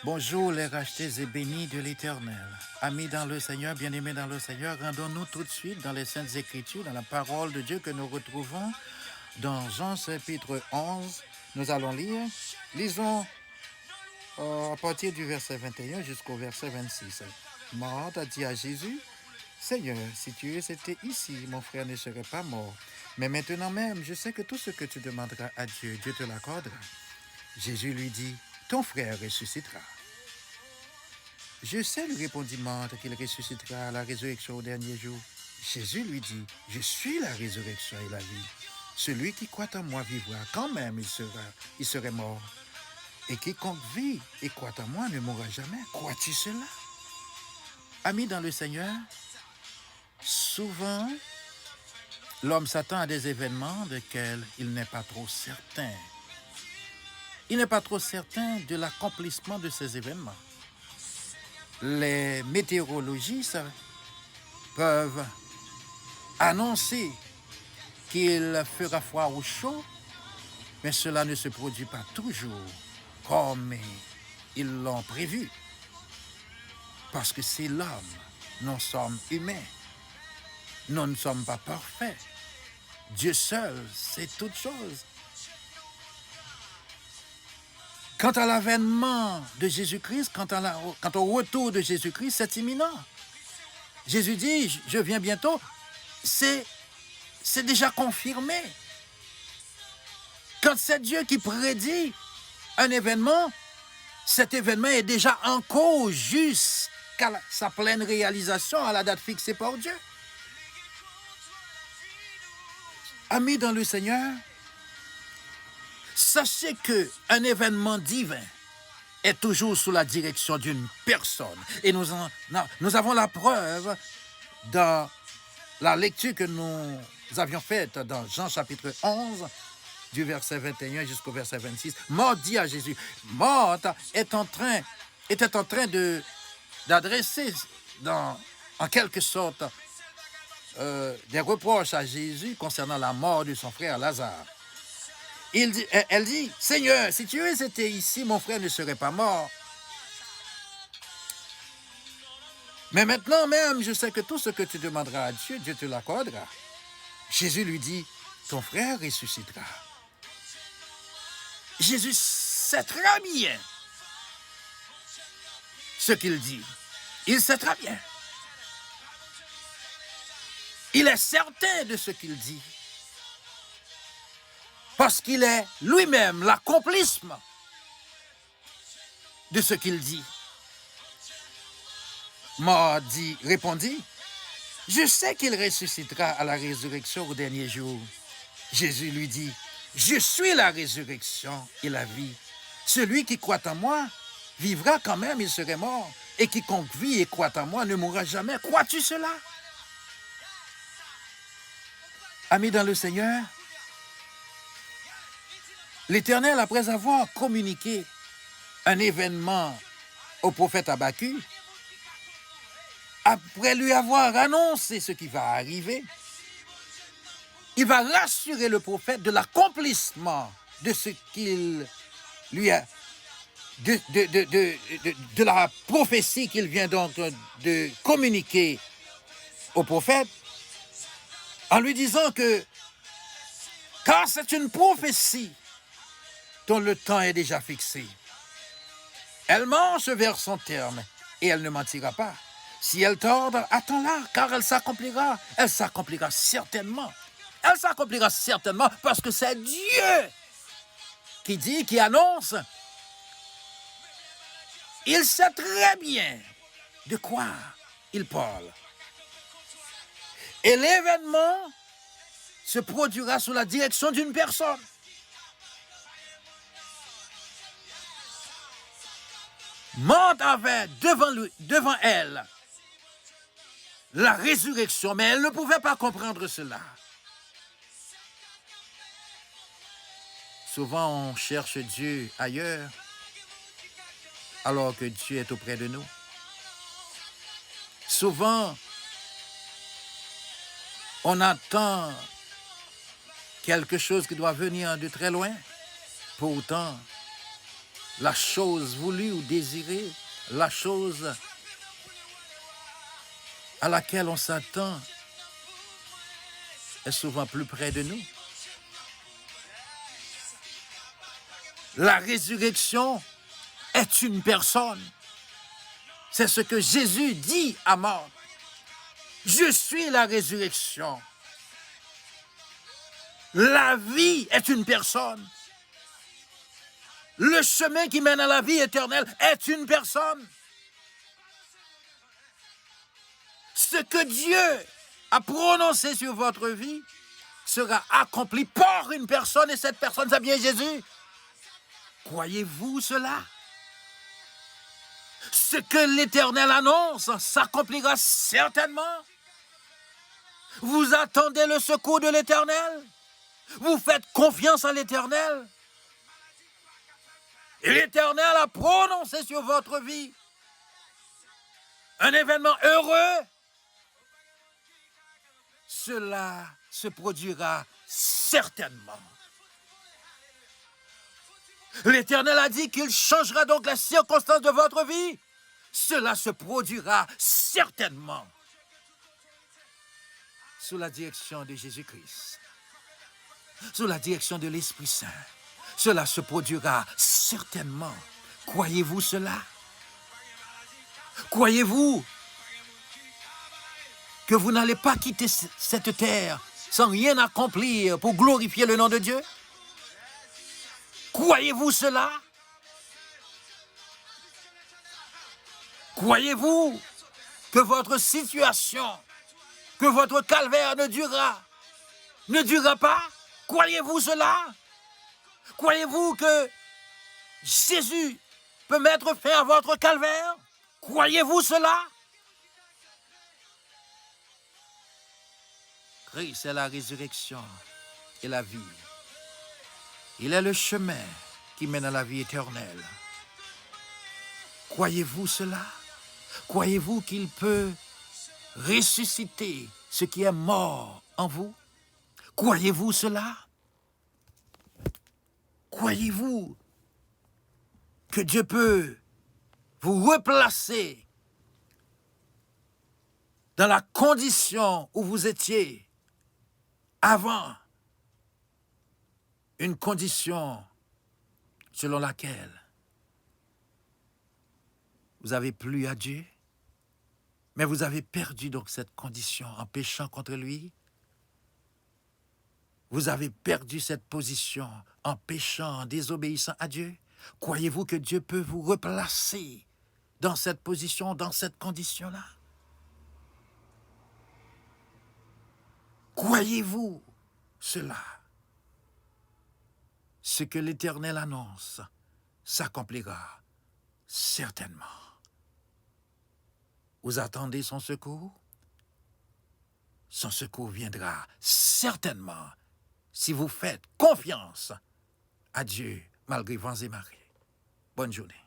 Bonjour les rachetés et bénis de l'Éternel. Amis dans le Seigneur, bien-aimés dans le Seigneur, rendons-nous tout de suite dans les Saintes Écritures, dans la parole de Dieu que nous retrouvons dans Jean chapitre 11. Nous allons lire. Lisons à partir du verset 21 jusqu'au verset 26. Marthe a dit à Jésus, « Seigneur, si tu étais ici, mon frère ne serait pas mort. Mais maintenant même, je sais que tout ce que tu demanderas à Dieu, Dieu te l'accordera. » Jésus lui dit, « Ton frère ressuscitera. » « Je sais, lui répondit Marthe, qu'il ressuscitera à la résurrection au dernier jour. » Jésus lui dit, « Je suis la résurrection et la vie. Celui qui croit en moi vivra, quand même il serait mort. Et quiconque vit et croit en moi ne mourra jamais. Crois-tu cela? » Amis dans le Seigneur, souvent, l'homme s'attend à des événements desquels il n'est pas trop certain. Il n'est pas trop certain de l'accomplissement de ces événements. Les météorologistes peuvent annoncer qu'il fera froid ou chaud, mais cela ne se produit pas toujours comme ils l'ont prévu. Parce que c'est l'homme, nous sommes humains, nous ne sommes pas parfaits. Dieu seul sait toutes choses. Quant à l'avènement de Jésus-Christ, quant au retour de Jésus-Christ, c'est imminent. Jésus dit, je viens bientôt, c'est déjà confirmé. Quand c'est Dieu qui prédit un événement, cet événement est déjà en cours jusqu'à sa pleine réalisation à la date fixée par Dieu. Amis dans le Seigneur, sachez qu'un événement divin est toujours sous la direction d'une personne. Et nous avons la preuve dans la lecture que nous avions faite dans Jean chapitre 11, du verset 21 jusqu'au verset 26. Marthe dit à Jésus, Marthe était en train d'adresser en quelque sorte des reproches à Jésus concernant la mort de son frère Lazare. Elle dit, Seigneur, si tu étais ici, mon frère ne serait pas mort. Mais maintenant même, je sais que tout ce que tu demanderas à Dieu, Dieu te l'accordera. Jésus lui dit, ton frère ressuscitera. Jésus sait très bien ce qu'il dit. Il sait très bien. Il est certain de ce qu'il dit. Parce qu'il est lui-même l'accomplissement de ce qu'il dit. Marthe répondit, je sais qu'il ressuscitera à la résurrection au dernier jour. Jésus lui dit, je suis la résurrection et la vie. Celui qui croit en moi vivra quand même, il serait mort. Et quiconque vit et croit en moi ne mourra jamais. Crois-tu cela? Amis dans le Seigneur, l'Éternel, après avoir communiqué un événement au prophète Habakkuk, après lui avoir annoncé ce qui va arriver, il va rassurer le prophète de l'accomplissement de ce qu'il lui a, de la prophétie qu'il vient donc de communiquer au prophète, en lui disant que, car c'est une prophétie dont le temps est déjà fixé. Elle marche vers son terme et elle ne mentira pas. Si elle tarde, attends-la, car elle s'accomplira. Elle s'accomplira certainement. Elle s'accomplira certainement parce que c'est Dieu qui dit, qui annonce. Il sait très bien de quoi il parle. Et l'événement se produira sous la direction d'une personne. Marthe avait devant elle la résurrection, mais elle ne pouvait pas comprendre cela. Souvent, on cherche Dieu ailleurs, alors que Dieu est auprès de nous. Souvent, on attend quelque chose qui doit venir de très loin. Pourtant, la chose voulue ou désirée, la chose à laquelle on s'attend est souvent plus près de nous. La résurrection est une personne. C'est ce que Jésus dit à Marthe. Je suis la résurrection. La vie est une personne. Le chemin qui mène à la vie éternelle est une personne. Ce que Dieu a prononcé sur votre vie sera accompli par une personne et cette personne, c'est bien Jésus. Croyez-vous cela? Ce que l'Éternel annonce s'accomplira certainement. Vous attendez le secours de l'Éternel. Vous faites confiance en l'Éternel. Et l'Éternel a prononcé sur votre vie un événement heureux. Cela se produira certainement. L'Éternel a dit qu'il changera donc la circonstance de votre vie. Cela se produira certainement. Sous la direction de Jésus-Christ. Sous la direction de l'Esprit Saint. Cela se produira certainement. Croyez-vous cela? Croyez-vous que vous n'allez pas quitter cette terre sans rien accomplir pour glorifier le nom de Dieu? Croyez-vous cela? Croyez-vous que votre situation, que votre calvaire ne durera pas? Croyez-vous cela? Croyez-vous que Jésus peut mettre fin à votre calvaire? Croyez-vous cela? Christ est la résurrection et la vie. Il est le chemin qui mène à la vie éternelle. Croyez-vous cela? Croyez-vous qu'il peut ressusciter ce qui est mort en vous? Croyez-vous cela? Croyez-vous que Dieu peut vous replacer dans la condition où vous étiez avant, une condition selon laquelle vous avez plu à Dieu, mais vous avez perdu donc cette condition en péchant contre lui? Vous avez perdu cette position en péchant, en désobéissant à Dieu? Croyez-vous que Dieu peut vous replacer dans cette position, dans cette condition-là? Croyez-vous cela? Ce que l'Éternel annonce s'accomplira certainement. Vous attendez son secours? Son secours viendra certainement si vous faites confiance à Dieu malgré vents et marées. Bonne journée.